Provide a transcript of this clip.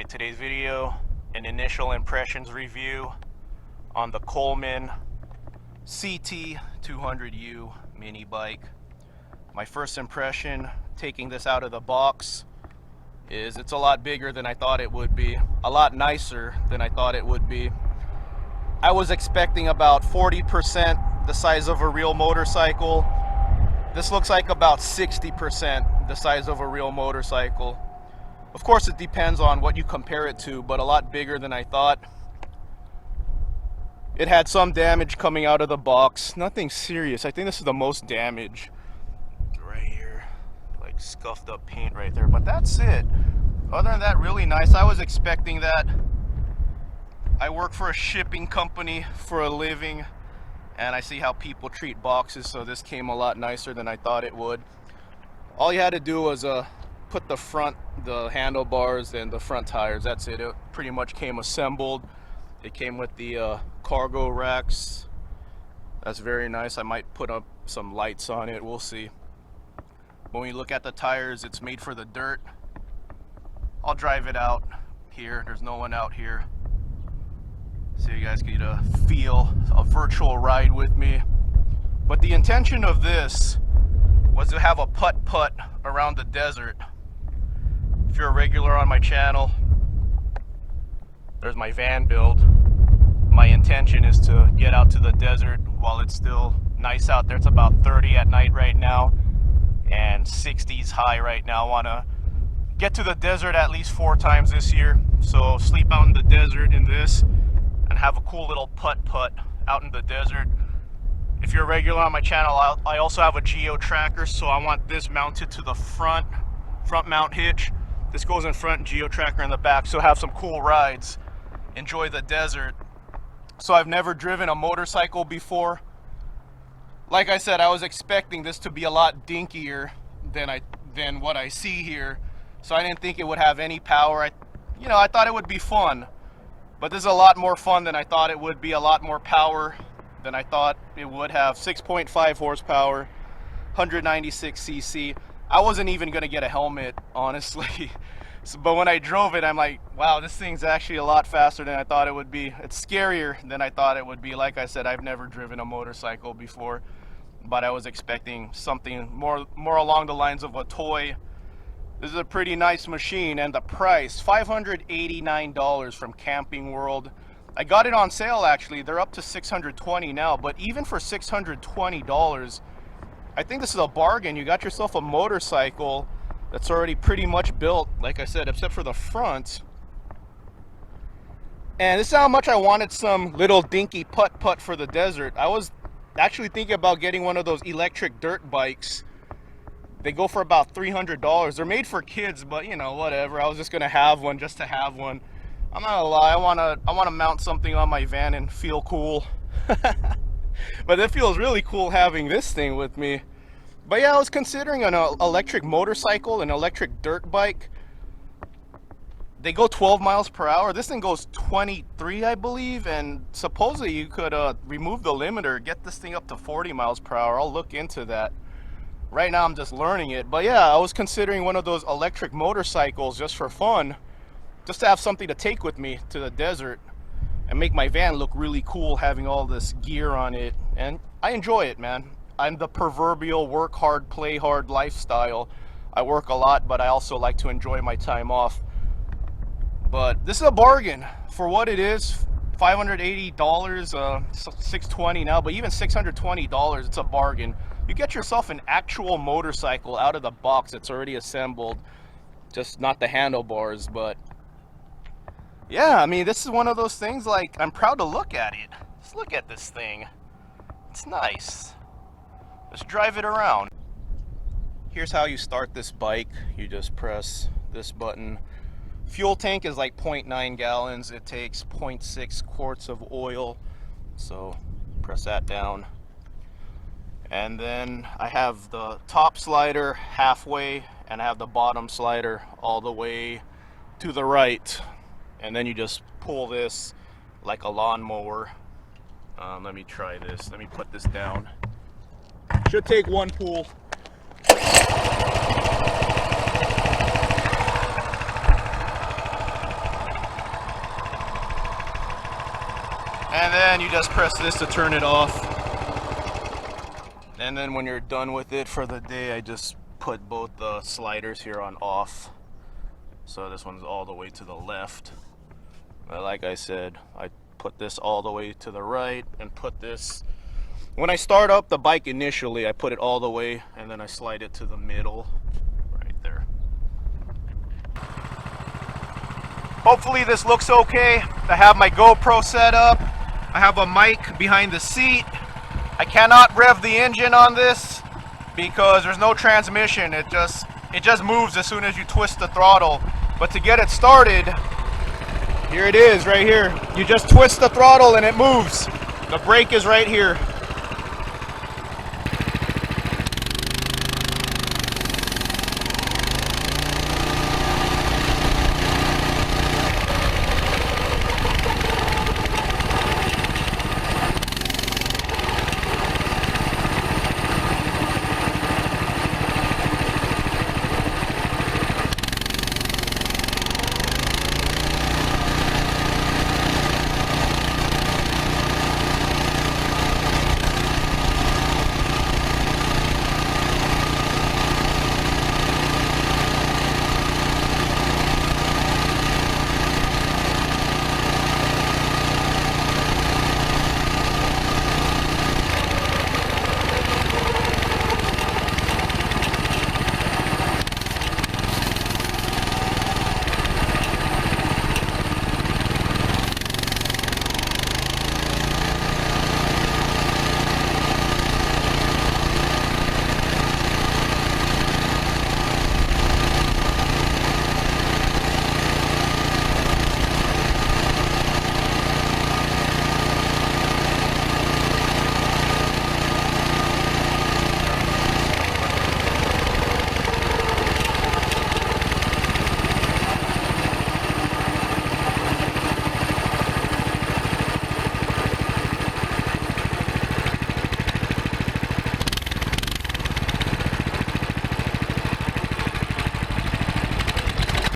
Today's video, an initial impressions review on the Coleman CT200U Mini Bike. My first impression taking this out of the box is it's a lot bigger than I thought it would be, a lot nicer than I thought it would be. I was expecting about 40% the size of a real motorcycle. This looks like about 60% the size of a real motorcycle. Of course, it depends on what you compare it to, but a lot bigger than I thought. It had some damage coming out of the box. Nothing serious. I think this is the most damage right here. Like scuffed up paint right there, but that's it. Other than that, really nice. I was expecting that. I work for a shipping company for a living, and I see how people treat boxes, so this came a lot nicer than I thought it would. All you had to do was put the handlebars and the front tires. That's it. It pretty much came assembled. It came with the cargo racks. That's very nice. I might put up some lights on it. We'll see. When we look at the tires, it's made for the dirt. I'll drive it out here. There's no one out here, so you guys get a feel, a virtual ride with me. But the intention of this was to have a putt-putt around the desert. If you're a regular on my channel, there's my van build. My intention is to get out to the desert while it's still nice out there. It's about 30 at night right now and 60s high right now. I want to get to the desert at least 4 times this year. So sleep out in the desert in this and have a cool little putt-putt out in the desert. If you're a regular on my channel, I also have a geo tracker, so I want this mounted to the front mount hitch. This goes in front, geo tracker in the back, so have some cool rides, enjoy the desert. So I've never driven a motorcycle before. Like I said, I was expecting this to be a lot dinkier than what I see here, so I didn't think it would have any power. I thought it would be fun, but this is a lot more fun than I thought it would be, a lot more power than I thought it would have. 6.5 horsepower, 196 cc. I wasn't even gonna get a helmet, honestly. But when I drove it, I'm like, wow, this thing's actually a lot faster than I thought it would be. It's scarier than I thought it would be. Like I said, I've never driven a motorcycle before, but I was expecting something more along the lines of a toy. This is a pretty nice machine, and the price, $589 from Camping World. I got it on sale actually. They're up to $620 now, but even for $620, I think this is a bargain. You got yourself a motorcycle that's already pretty much built, like I said, except for the front. And this is how much I wanted some little dinky putt-putt for the desert. I was actually thinking about getting one of those electric dirt bikes. They go for about $300. They're made for kids, but whatever. I was just gonna have one just to have one. I'm not gonna lie, I wanna mount something on my van and feel cool. But it feels really cool having this thing with me. But yeah, I was considering an electric motorcycle, an electric dirt bike. They go 12 miles per hour. This thing goes 23, I believe, and supposedly you could remove the limiter, get this thing up to 40 miles per hour. I'll look into that. Right now I'm just learning it. But yeah, I was considering one of those electric motorcycles just for fun, just to have something to take with me to the desert and make my van look really cool, having all this gear on it. And I enjoy it, man. I'm the proverbial work hard, play hard lifestyle. I work a lot, but I also like to enjoy my time off. But this is a bargain for what it is. $580, $620 now, but even $620, it's a bargain. You get yourself an actual motorcycle out of the box. It's already assembled, just not the handlebars. But yeah, I mean, this is one of those things, like, I'm proud to look at it. Let's look at this thing. It's nice. Let's drive it around. Here's how you start this bike. You just press this button. Fuel tank is like 0.9 gallons. It takes 0.6 quarts of oil. So press that down. And then I have the top slider halfway, and I have the bottom slider all the way to the right. And then you just pull this like a lawnmower. Let me try this. Let me put this down. Should take one pull. And then you just press this to turn it off. And then when you're done with it for the day, I just put both the sliders here on off. So this one's all the way to the left. But like I said, I put this all the way to the right and put this, when I start up the bike initially, I put it all the way and then I slide it to the middle right there. Hopefully this looks okay. I have my GoPro set up. I have a mic behind the seat. I cannot rev the engine on this because there's no transmission. It just moves as soon as you twist the throttle. But to get it started, here it is right here. You just twist the throttle and it moves. The brake is right here.